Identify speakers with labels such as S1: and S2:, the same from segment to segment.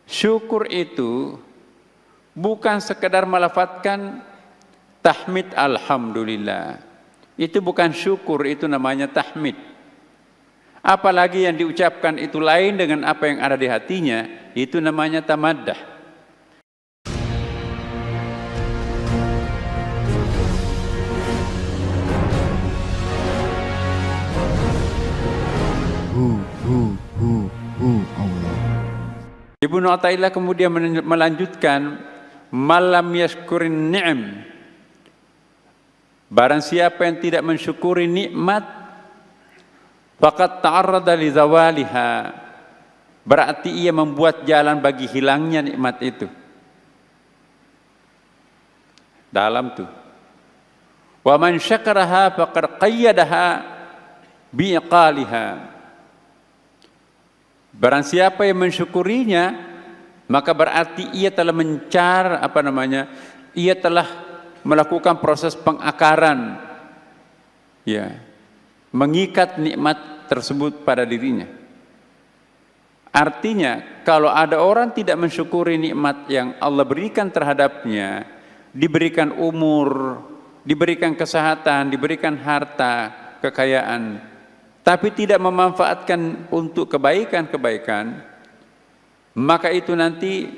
S1: Syukur itu bukan sekedar melafadzkan tahmid alhamdulillah. Itu bukan syukur, itu namanya tahmid. Apalagi yang diucapkan itu lain dengan apa yang ada di hatinya, itu namanya tamaddah.
S2: Allah.
S1: Ibnu Athaillah kemudian melanjutkan, malam yashkurin ni'am, barang siapa yang tidak mensyukuri nikmat, faqad ta'arrada li zawaliha, berarti ia membuat jalan bagi hilangnya nikmat itu. Dalam tuh. Wa man syakaraha faqad qayyadaha biiqaliha. Barang siapa yang mensyukurinya, maka berarti ia telah ia telah melakukan proses pengakaran, ya, mengikat nikmat tersebut pada dirinya. Artinya, kalau ada orang tidak mensyukuri nikmat yang Allah berikan terhadapnya, diberikan umur, diberikan kesehatan, diberikan harta, kekayaan, tapi tidak memanfaatkan untuk kebaikan-kebaikan, maka itu nanti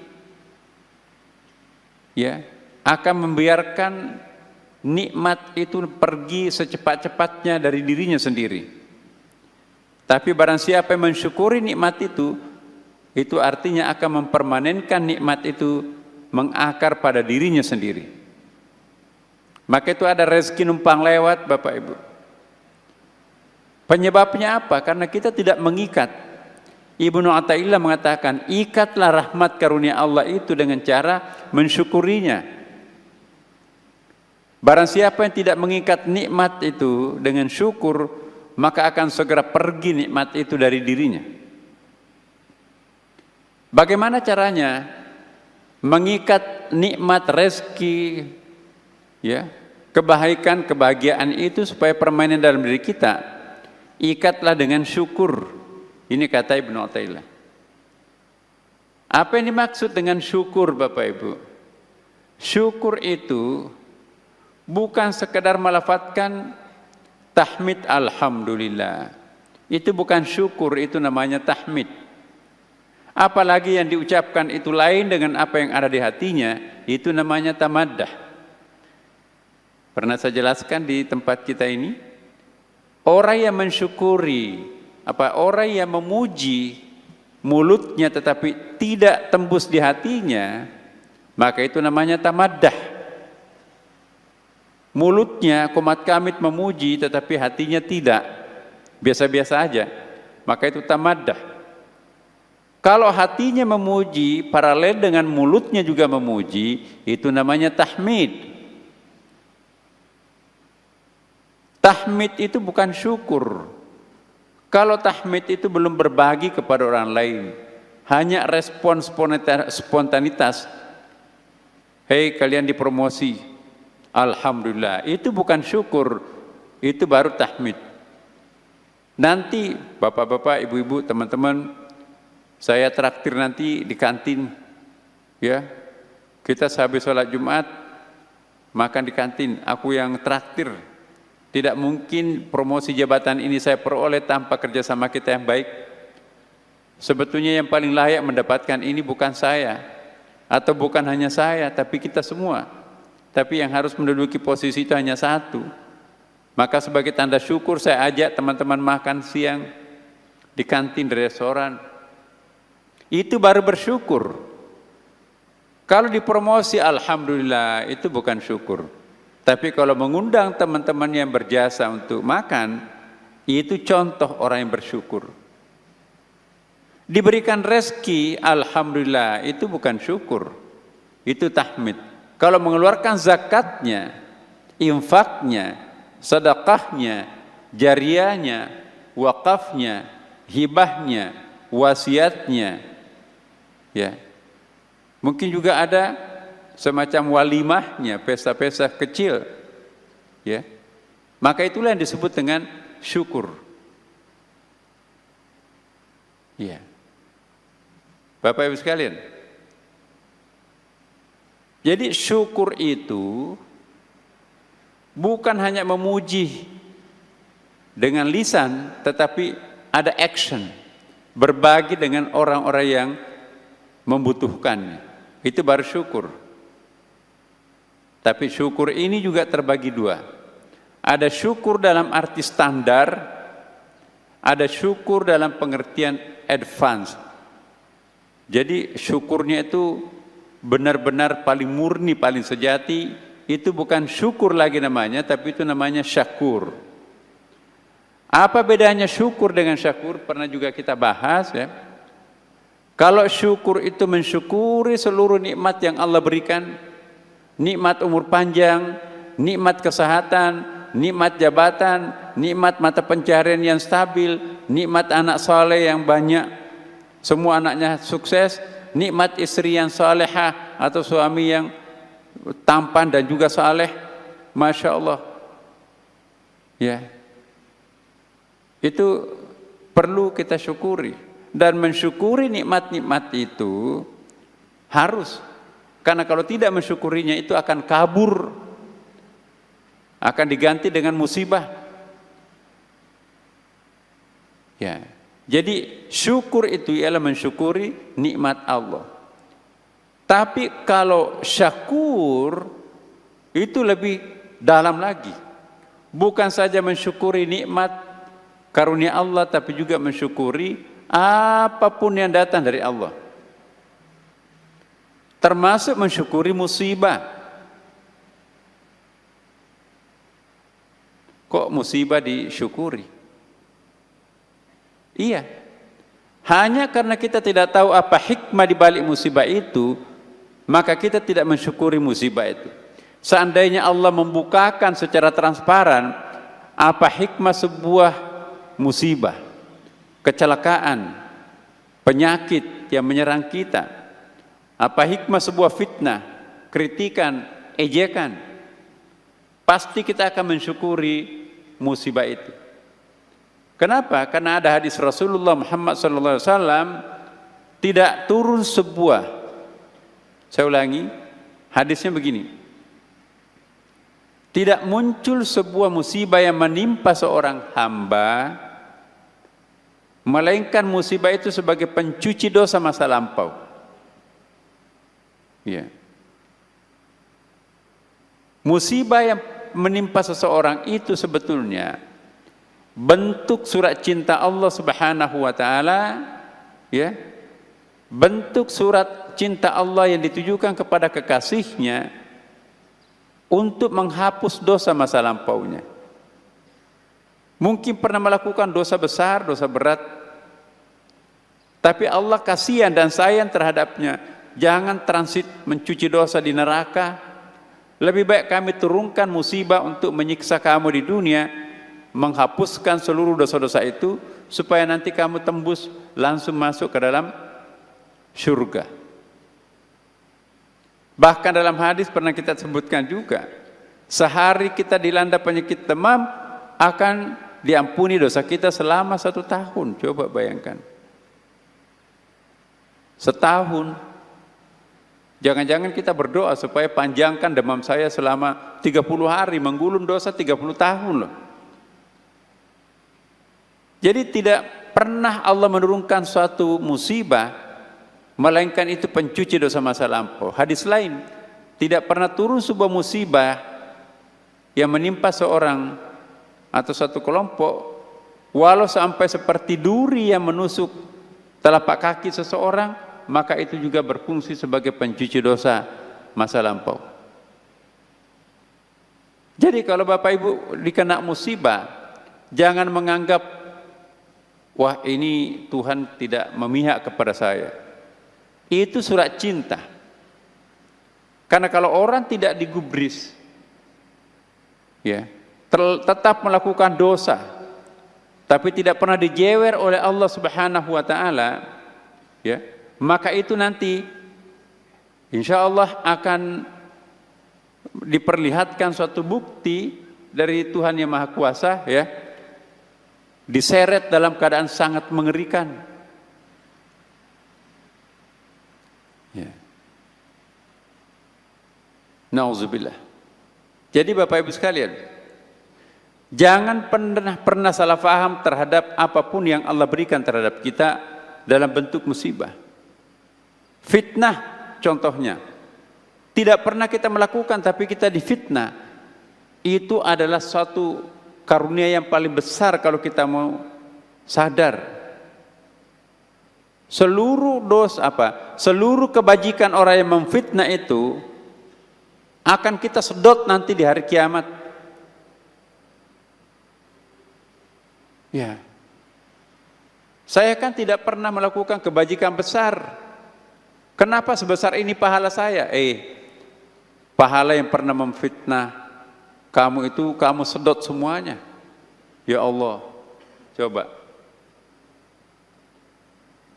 S1: ya akan membiarkan nikmat itu pergi secepat-cepatnya dari dirinya sendiri. Tapi barang siapa yang mensyukuri nikmat itu artinya akan mempermanenkan nikmat itu mengakar pada dirinya sendiri. Maka itu ada rezeki numpang lewat, Bapak Ibu. Penyebabnya apa? Karena kita tidak mengikat. Ibnu Athaillah mengatakan, ikatlah rahmat karunia Allah itu dengan cara mensyukurinya. Barang siapa yang tidak mengikat nikmat itu dengan syukur, maka akan segera pergi nikmat itu dari dirinya. Bagaimana caranya mengikat nikmat rezeki, ya, kebaikan, kebahagiaan itu supaya permanen dalam diri kita? Ikatlah dengan syukur. Ini kata Ibnu Athaillah. Apa yang dimaksud dengan syukur, Bapak Ibu? Syukur itu bukan sekedar melafadzkan tahmid alhamdulillah. Itu bukan syukur, itu namanya tahmid. Apalagi yang diucapkan itu lain dengan apa yang ada di hatinya, itu namanya tamaddah. Pernah saya jelaskan di tempat kita ini, orang yang mensyukuri, orang yang memuji mulutnya tetapi tidak tembus di hatinya, maka itu namanya tamaddah. Mulutnya komat kamit memuji tetapi hatinya tidak, biasa-biasa aja, maka itu tamaddah. Kalau hatinya memuji paralel dengan mulutnya juga memuji, itu namanya tahmid. Tahmid itu bukan syukur. Kalau tahmid itu belum berbagi kepada orang lain, hanya respon spontanitas. Hei, kalian dipromosi, alhamdulillah. Itu bukan syukur, itu baru tahmid. Nanti bapak-bapak, ibu-ibu, teman-teman, saya traktir nanti di kantin, ya. Kita sehabis sholat Jumat makan di kantin, aku yang traktir. Tidak mungkin promosi jabatan ini saya peroleh tanpa kerjasama kita yang baik. Sebetulnya yang paling layak mendapatkan ini bukan saya, atau bukan hanya saya, tapi kita semua. Tapi yang harus menduduki posisi itu hanya satu. Maka sebagai tanda syukur saya ajak teman-teman makan siang di kantin, di restoran. Itu baru bersyukur. Kalau dipromosi, alhamdulillah, itu bukan syukur. Tapi kalau mengundang teman-teman yang berjasa untuk makan, itu contoh orang yang bersyukur. Diberikan rezeki, alhamdulillah, itu bukan syukur, itu tahmid. Kalau mengeluarkan zakatnya, infaknya, sedekahnya, jariyahnya, wakafnya, hibahnya, wasiatnya, ya, mungkin juga ada semacam walimahnya, pesta-pesta kecil, ya, maka itulah yang disebut dengan syukur. Ya, Bapak Ibu sekalian, Jadi syukur itu bukan hanya memuji dengan lisan, tetapi ada action, berbagi dengan orang-orang yang membutuhkan. Itu baru syukur. Tapi syukur ini juga terbagi dua. Ada syukur dalam arti standar, ada syukur dalam pengertian advance. Jadi syukurnya itu benar-benar paling murni, paling sejati. Itu bukan syukur lagi namanya, tapi itu namanya syakur. Apa bedanya syukur dengan syakur? Pernah juga kita bahas ya. Kalau syukur itu mensyukuri seluruh nikmat yang Allah berikan, nikmat umur panjang, nikmat kesehatan, nikmat jabatan, nikmat mata pencaharian yang stabil, nikmat anak soleh yang banyak, semua anaknya sukses, nikmat istri yang salehah atau suami yang tampan dan juga saleh, masya Allah, ya, itu perlu kita syukuri. Dan mensyukuri nikmat-nikmat itu harus, karena kalau tidak mensyukurinya itu akan kabur, akan diganti dengan musibah. Ya, jadi syukur itu ialah mensyukuri nikmat Allah. Tapi kalau syakur itu lebih dalam lagi. Bukan saja mensyukuri nikmat karunia Allah, tapi juga mensyukuri apapun yang datang dari Allah. Termasuk mensyukuri musibah. Kok musibah disyukuri? Iya. Hanya karena kita tidak tahu apa hikmah di balik musibah itu, maka kita tidak mensyukuri musibah itu. Seandainya Allah membukakan secara transparan apa hikmah sebuah musibah, kecelakaan, penyakit yang menyerang kita, apa hikmah sebuah fitnah, kritikan, ejekan, pasti kita akan mensyukuri musibah itu. Kenapa? Karena ada hadis Rasulullah Muhammad SAW, tidak turun sebuah, saya ulangi, hadisnya begini, tidak muncul sebuah musibah yang menimpa seorang hamba, melainkan musibah itu sebagai pencuci dosa masa lampau. Ya. Musibah yang menimpa seseorang itu sebetulnya bentuk surat cinta Allah Subhanahu wa taala, ya. Bentuk surat cinta Allah yang ditujukan kepada kekasihnya untuk menghapus dosa masa lampaunya. Mungkin pernah melakukan dosa besar, dosa berat, tapi Allah kasihan dan sayang terhadapnya. Jangan transit mencuci dosa di neraka. Lebih baik kami turunkan musibah untuk menyiksa kamu di dunia, menghapuskan seluruh dosa-dosa itu, supaya nanti kamu tembus langsung masuk ke dalam surga. Bahkan dalam hadis pernah kita sebutkan juga, sehari kita dilanda penyakit demam akan diampuni dosa kita selama 1 tahun. Coba bayangkan, setahun. Jangan-jangan kita berdoa supaya panjangkan demam saya selama 30 hari, menggulung dosa 30 tahun loh. Jadi tidak pernah Allah menurunkan suatu musibah melainkan itu pencuci dosa masa lampau. Hadis lain, tidak pernah turun sebuah musibah yang menimpa seorang atau satu kelompok, walau sampai seperti duri yang menusuk telapak kaki seseorang, maka itu juga berfungsi sebagai pencuci dosa masa lampau. Jadi kalau Bapak Ibu dikena musibah, jangan menganggap, wah ini Tuhan tidak memihak kepada saya. Itu surat cinta. Karena kalau orang tidak digubris, ya, tetap melakukan dosa, tapi tidak pernah dijewer oleh Allah Subhanahu wa taala, ya, maka itu nanti insya Allah akan diperlihatkan suatu bukti dari Tuhan yang Maha Kuasa, ya, diseret dalam keadaan sangat mengerikan. Ya. Nauzubillah. Jadi Bapak Ibu sekalian, jangan pernah salah faham terhadap apapun yang Allah berikan terhadap kita dalam bentuk musibah. Fitnah contohnya. Tidak pernah kita melakukan tapi kita difitnah. Itu adalah suatu karunia yang paling besar kalau kita mau sadar. Seluruh seluruh kebajikan orang yang memfitnah itu akan kita sedot nanti di hari kiamat. Ya. Saya kan tidak pernah melakukan kebajikan besar. Kenapa sebesar ini pahala saya? Pahala yang pernah memfitnah kamu itu kamu sedot semuanya. Ya Allah. Coba.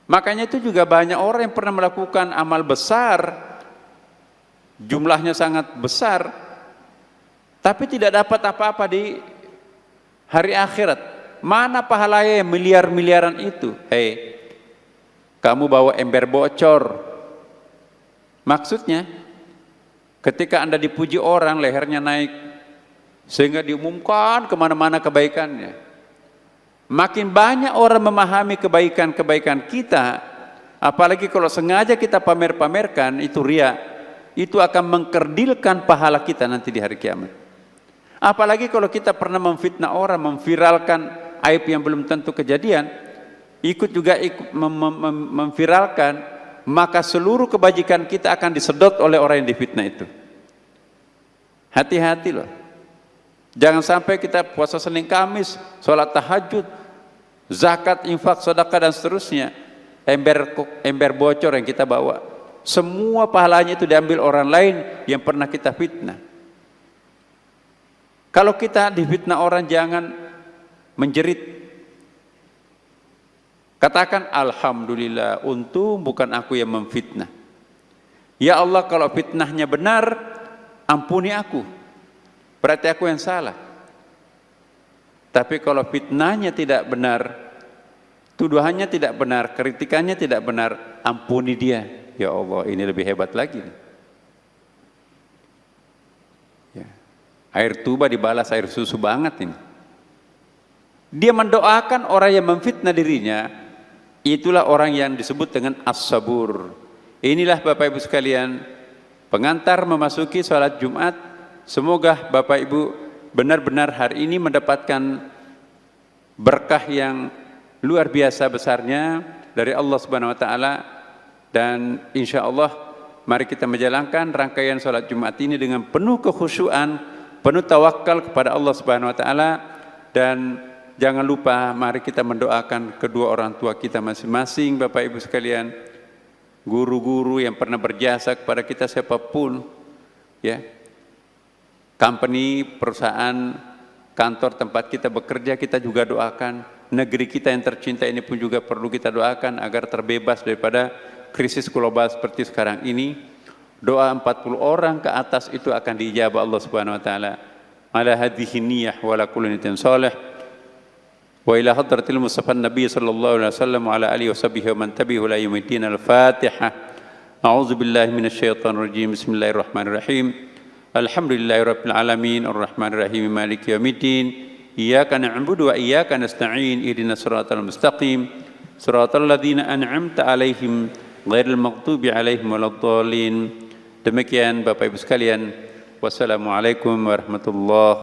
S1: Makanya itu juga banyak orang yang pernah melakukan amal besar, jumlahnya sangat besar, tapi tidak dapat apa-apa di hari akhirat. Mana pahalanya yang miliar-miliaran itu? Kamu bawa ember bocor. Maksudnya, ketika Anda dipuji orang, lehernya naik, sehingga diumumkan kemana-mana kebaikannya. Makin banyak orang memahami kebaikan-kebaikan kita, apalagi kalau sengaja kita pamer-pamerkan, itu riya, itu akan mengkerdilkan pahala kita nanti di hari kiamat. Apalagi kalau kita pernah memfitnah orang, memviralkan aib yang belum tentu kejadian, ikut memviralkan, maka seluruh kebajikan kita akan disedot oleh orang yang difitnah itu. Hati-hati loh. Jangan sampai kita puasa Senin Kamis, sholat tahajud, zakat, infak, sedekah dan seterusnya, ember bocor yang kita bawa, semua pahalanya itu diambil orang lain yang pernah kita fitnah. Kalau kita difitnah orang, jangan menjerit. Katakan alhamdulillah, untung bukan aku yang memfitnah. Ya Allah, kalau fitnahnya benar, ampuni aku. Berarti aku yang salah. Tapi kalau fitnahnya tidak benar, tuduhannya tidak benar, kritikannya tidak benar, ampuni dia. Ya Allah, ini lebih hebat lagi. Ya. Air tuba dibalas air susu banget ini. Dia mendoakan orang yang memfitnah dirinya. Itulah orang yang disebut dengan as-sabur. Inilah Bapak Ibu sekalian, pengantar memasuki sholat Jumat. Semoga Bapak Ibu benar-benar hari ini mendapatkan berkah yang luar biasa besarnya dari Allah Subhanahu wa taala, dan insya Allah mari kita menjalankan rangkaian sholat Jumat ini dengan penuh kekhusyuan, penuh tawakal kepada Allah Subhanahu wa taala. Dan jangan lupa mari kita mendoakan kedua orang tua kita masing-masing, Bapak Ibu sekalian, guru-guru yang pernah berjasa kepada kita siapapun, ya, company, perusahaan, kantor tempat kita bekerja, kita juga doakan. Negeri kita yang tercinta ini pun juga perlu kita doakan agar terbebas daripada krisis global seperti sekarang ini. Doa 40 orang ke atas itu akan diijabah Allah Subhanahu wa taala. Ala hadhihi niyyah wa la kulli niyatin salih. Wa ila hadratil Mustafa Nabi sallallahu alaihi wasallam wa ala alihi washabbihi wa man tabi'ahu ila yaumiddin. Al-Fatihah. A'udzu billahi minasyaitonir rajim. Bismillahirrahmanirrahim. Alhamdulillahirabbil alamin arrahmanir rahim maliki yaumiddin. Iyyaka na'budu wa iyyaka nasta'in. Ihdinas siratal mustaqim. Siratal ladzina an'amta 'alaihim ghairil maghdubi 'alaihim waladdallin. Demikian Bapak Ibu sekalian. Wassalamualaikum warahmatullahi